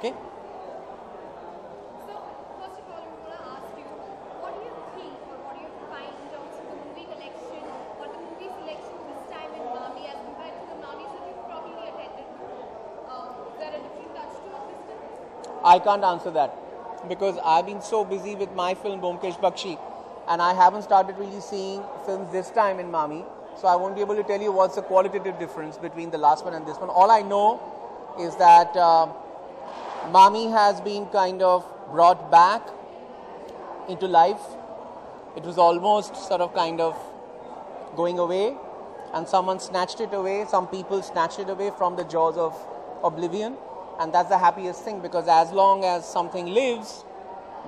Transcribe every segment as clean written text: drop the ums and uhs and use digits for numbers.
Okay? So, first of all, we want to ask you, what do you think or what do you find in terms of the movie collection or the movie selection this time in Mami as compared to the Mamis that you've probably attended? Is there a different touch to it this time? I can't answer that because I've been so busy with my film Byomkesh Bakshi and I haven't started really seeing films this time in Mami. So I won't be able to tell you what's the qualitative difference between the last one and this one. All I know is that Mami has been kind of brought back into life. It was almost sort of kind of going away and someone snatched it away. Some people snatched it away from the jaws of oblivion. And that's the happiest thing because as long as something lives,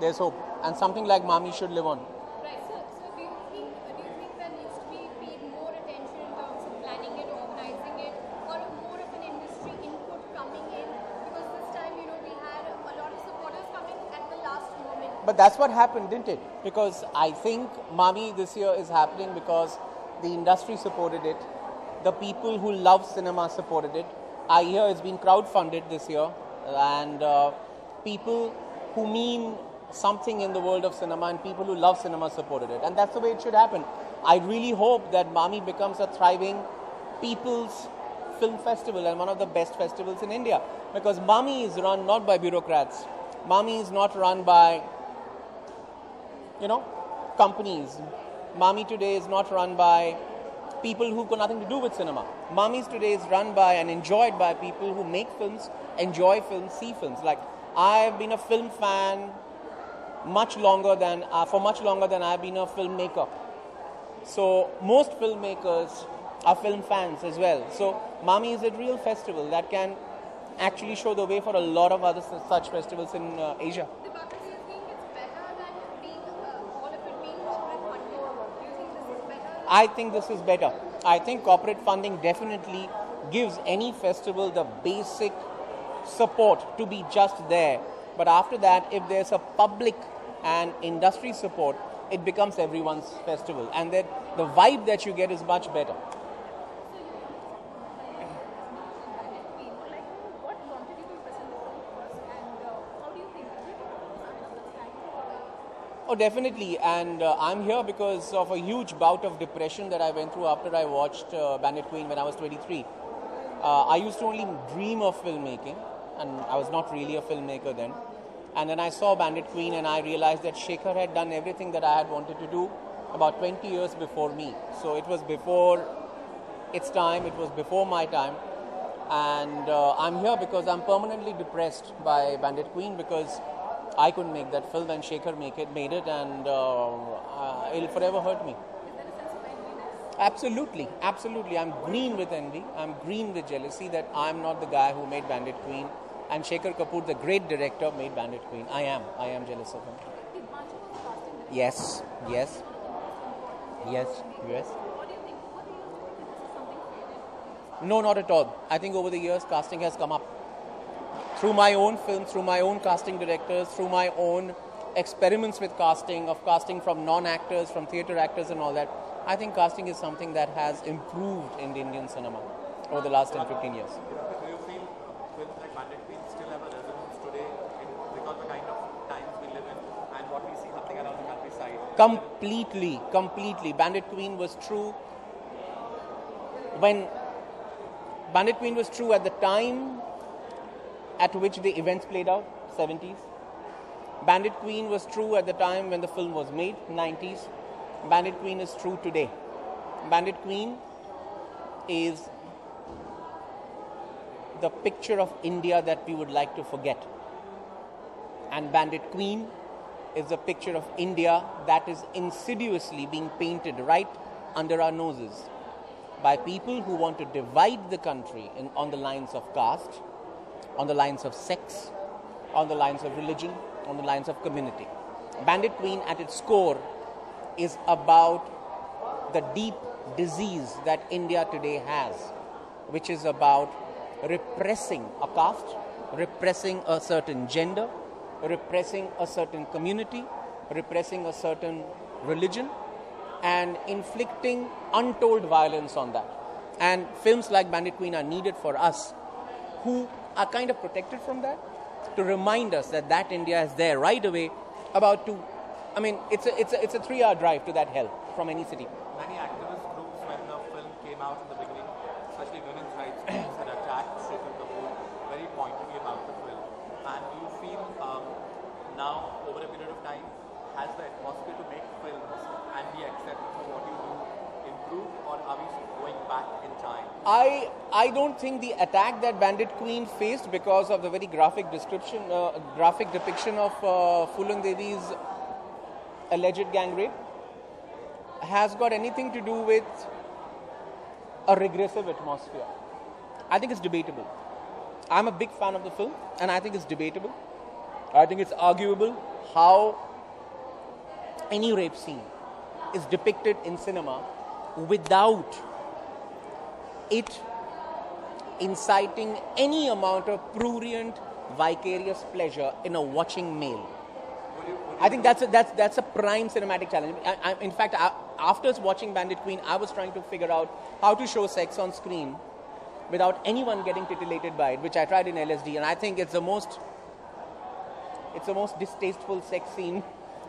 there's hope. And something like Mami should live on. Right. So do you think there needs to be paid more attention in terms of planning it, organizing it, or more of an industry input coming in? Because this time, we had a lot of supporters coming at the last moment. But that's what happened, didn't it? Because I think Mami this year is happening because the industry supported it. The people who love cinema supported it. I hear it's been crowdfunded this year, and people who mean something in the world of cinema and people who love cinema supported it. And that's the way it should happen. I really hope that Mami becomes a thriving people's film festival and one of the best festivals in India. Because Mami is run not by bureaucrats. Mami is not run by, companies. Mami today is not run by people who've got nothing to do with cinema. Mami's today is run by and enjoyed by people who make films, enjoy films, see films. Like, I've been a film fan for much longer than I've been a filmmaker. So most filmmakers are film fans as well. So Mami is a real festival that can actually show the way for a lot of other such festivals in Asia. Dibakar, do you think it's better than all of it being corporate funded? Do you think this is better? I think this is better. I think corporate funding definitely gives any festival the basic support to be just there. But after that, if there's a public and industry support, it becomes everyone's festival. And then the vibe that you get is much better. What prompted you to present the film first, and how do you think Oh, definitely. And I'm here because of a huge bout of depression that I went through after I watched Bandit Queen when I was 23. I used to only dream of filmmaking, and I was not really a filmmaker then. And then I saw Bandit Queen and I realized that Shekhar had done everything that I had wanted to do about 20 years before me. So it was before its time, it was before my time. And I'm here because I'm permanently depressed by Bandit Queen because I couldn't make that film and Shekhar made it, and it'll forever hurt me. Is there a sense of enviness? Absolutely, absolutely. I'm green with envy. I'm green with jealousy that I'm not the guy who made Bandit Queen. And Shekhar Kapoor, the great director, made Bandit Queen. I am jealous of him. Did Manju was the casting director? Yes. What do you think? What do you think that this is something created? No, not at all. I think over the years, casting has come up. Through my own films, through my own casting directors, through my own experiments with casting, of casting from non-actors, from theatre actors and all that, I think casting is something that has improved in the Indian cinema over the last 10-15 years. Do you feel films like Bandit Queen still have a resonance today because the kind of times we live in and what we see happening around the countryside? Completely. Bandit Queen was true when Bandit Queen was true at the time at which the events played out, 70s. Bandit Queen was true at the time when the film was made, 90s. Bandit Queen is true today. Bandit Queen is the picture of India that we would like to forget. And Bandit Queen is the picture of India that is insidiously being painted right under our noses by people who want to divide the country on the lines of caste, on the lines of sex, on the lines of religion, on the lines of community. Bandit Queen at its core is about the deep disease that India today has, which is about repressing a caste, repressing a certain gender, repressing a certain community, repressing a certain religion, and inflicting untold violence on that. And films like Bandit Queen are needed for us who are kind of protected from that, to remind us that that India is there right away. It's a 3-hour drive to that hell from any city. Many activist groups, when the film came out in the beginning, especially women's rights groups, had attacked Shekhar Kapoor very pointedly about the film. And do you feel now, over a period of time, has the atmosphere to make films and be accepted for what you do improved, or are we going back in time? I don't think the attack that Bandit Queen faced because of the very graphic depiction of Phulan Devi's alleged gang rape has got anything to do with a regressive atmosphere. I think it's debatable. I'm a big fan of the film, and I think it's debatable. I think it's arguable how any rape scene is depicted in cinema without it inciting any amount of prurient, vicarious pleasure in a watching male. I think that's a prime cinematic challenge. In fact, after watching Bandit Queen, I was trying to figure out how to show sex on screen without anyone getting titillated by it, which I tried in LSD, and I think it's the most distasteful sex scene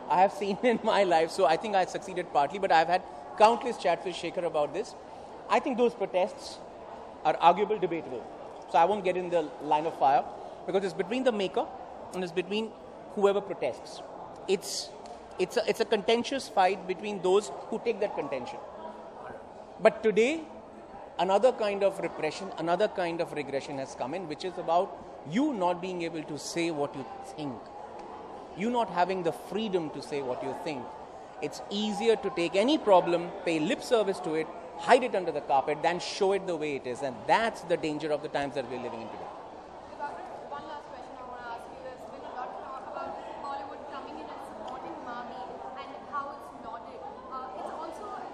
I have seen in my life. So I think I succeeded partly, but I've had countless chats with Shekhar about this. I think those protests are arguable, debatable. So I won't get in the line of fire because it's between the maker and it's between whoever protests. It's a contentious fight between those who take that contention. But today, another kind of repression, another kind of regression has come in, which is about you not being able to say what you think. You not having the freedom to say what you think. It's easier to take any problem, pay lip service to it, hide it under the carpet, than show it the way it is. And that's the danger of the times that we're living in today. Dibakar, one last question I want to ask you. There's been a lot of talk about Bollywood coming in and supporting Mami and how it's nodded.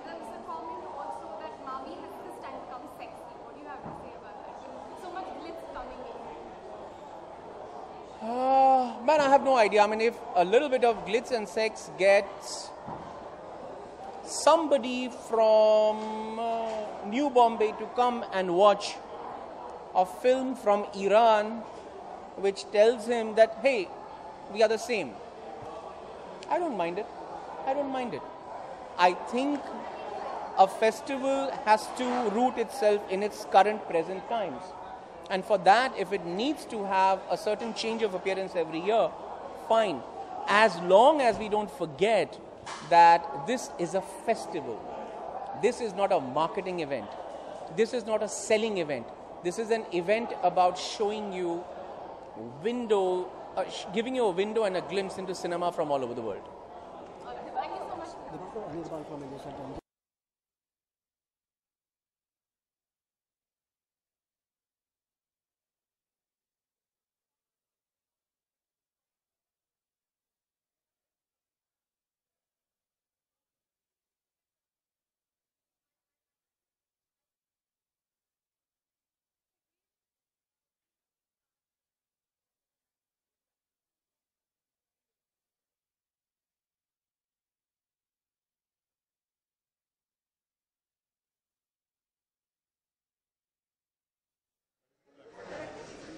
There's a comment also that Mami has this time become sexy. What do you have to say about that? So much glitz coming in. Man, I have no idea. I mean, if a little bit of glitz and sex gets somebody from New Bombay to come and watch a film from Iran which tells him that, hey, we are the same, I don't mind it. I think a festival has to root itself in its current present times. And for that, if it needs to have a certain change of appearance every year, fine. As long as we don't forget that this is a festival. This is not a marketing event. This is not a selling event. This is an event about showing you giving you a window and a glimpse into cinema from all over the world. Thank you so much.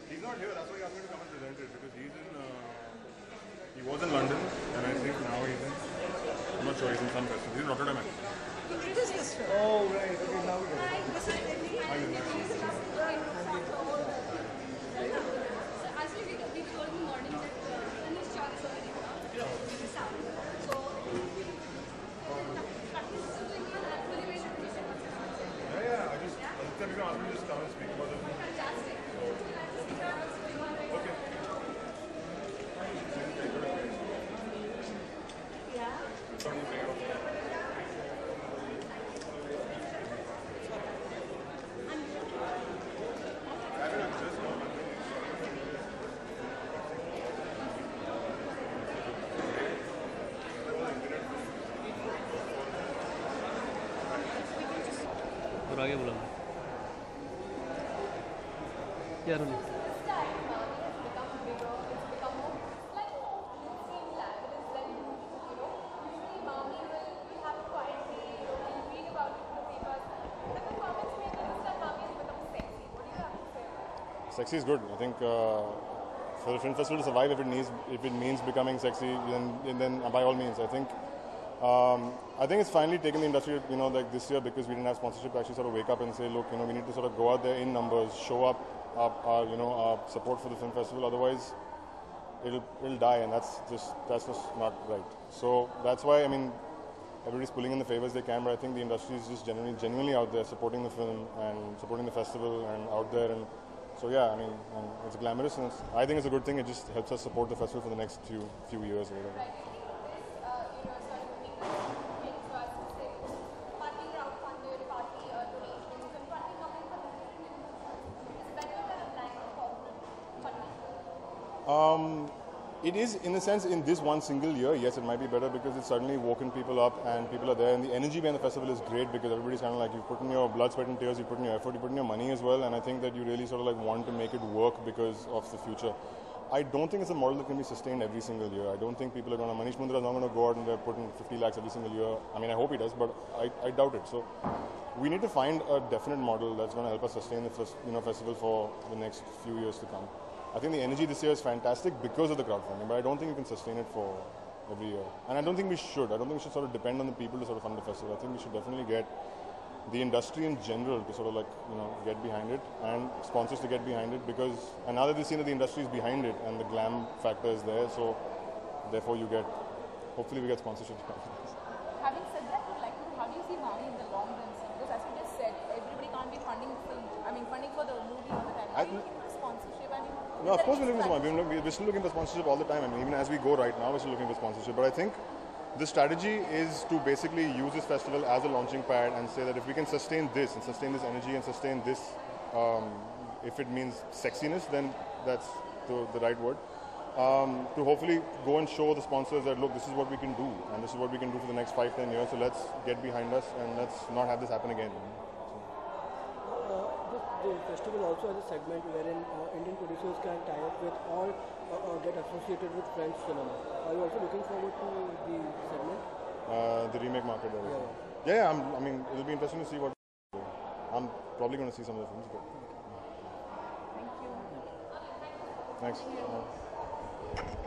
He's not here, that's why he asked me to come and present it, because he was in London, and I think now he's in, I'm not sure, he's in some festival. He's in Rotterdam. Oh, right, okay, now we get it. So actually we told in the morning that Anish Char is already here. So practice is doing an actually very good mission. Yeah, I just asked me to just come and speak about it. Fantastic. Okay. और आगे बोला क्या रोनी Sexy is good. I think for the film festival to survive, if it means becoming sexy, then by all means, I think. I think it's finally taken the industry, like this year, because we didn't have sponsorship, to actually sort of wake up and say, look, we need to sort of go out there in numbers, show up our support for the film festival. Otherwise, it'll die, and that's just not right. So that's why, everybody's pulling in the favors they can, but I think the industry is just genuinely out there supporting the film and supporting the festival and out there. And so yeah, and it's glamorous, and I think it's a good thing. It just helps us support the festival for the next few years or whatever. It is, in a sense, in this one single year, yes, it might be better because it's suddenly woken people up and people are there, and the energy behind the festival is great because everybody's kind of like, you put in your blood, sweat and tears, you put in your effort, you put in your money as well, and I think that you really sort of like want to make it work because of the future. I don't think it's a model that can be sustained every single year. I don't think people are going to, Manish Mundra is not going to go out and they're putting 50 lakhs every single year. I hope he does, but I doubt it. So we need to find a definite model that's going to help us sustain the festival for the next few years to come. I think the energy this year is fantastic because of the crowdfunding, but I don't think you can sustain it for every year. And I don't think we should. I don't think we should sort of depend on the people to sort of fund the festival. I think we should definitely get the industry in general to sort of like, get behind it and sponsors to get behind it because, and now that they've seen that the industry is behind it and the glam factor is there, so therefore hopefully we get sponsorship. Having said that, how do you see Mavi in the long run? Because as you just said, everybody can't be funding for the movie all the time. Are you looking for sponsorship? No, of course we're looking for sponsorship. We're still looking for sponsorship all the time. Even as we go right now, we're still looking for sponsorship. But I think the strategy is to basically use this festival as a launching pad and say that if we can sustain this and sustain this energy and sustain this, if it means sexiness, then that's the right word. To hopefully go and show the sponsors that, look, this is what we can do and this is what we can do for the next 5-10 years. So let's get behind us and let's not have this happen again. The festival also has a segment wherein Indian producers can tie up with or get associated with French cinema. Are you also looking forward to the segment? The remake market. Yeah. It'll be interesting to see what. I'm probably going to see some of the films. But, Thank you. Thanks.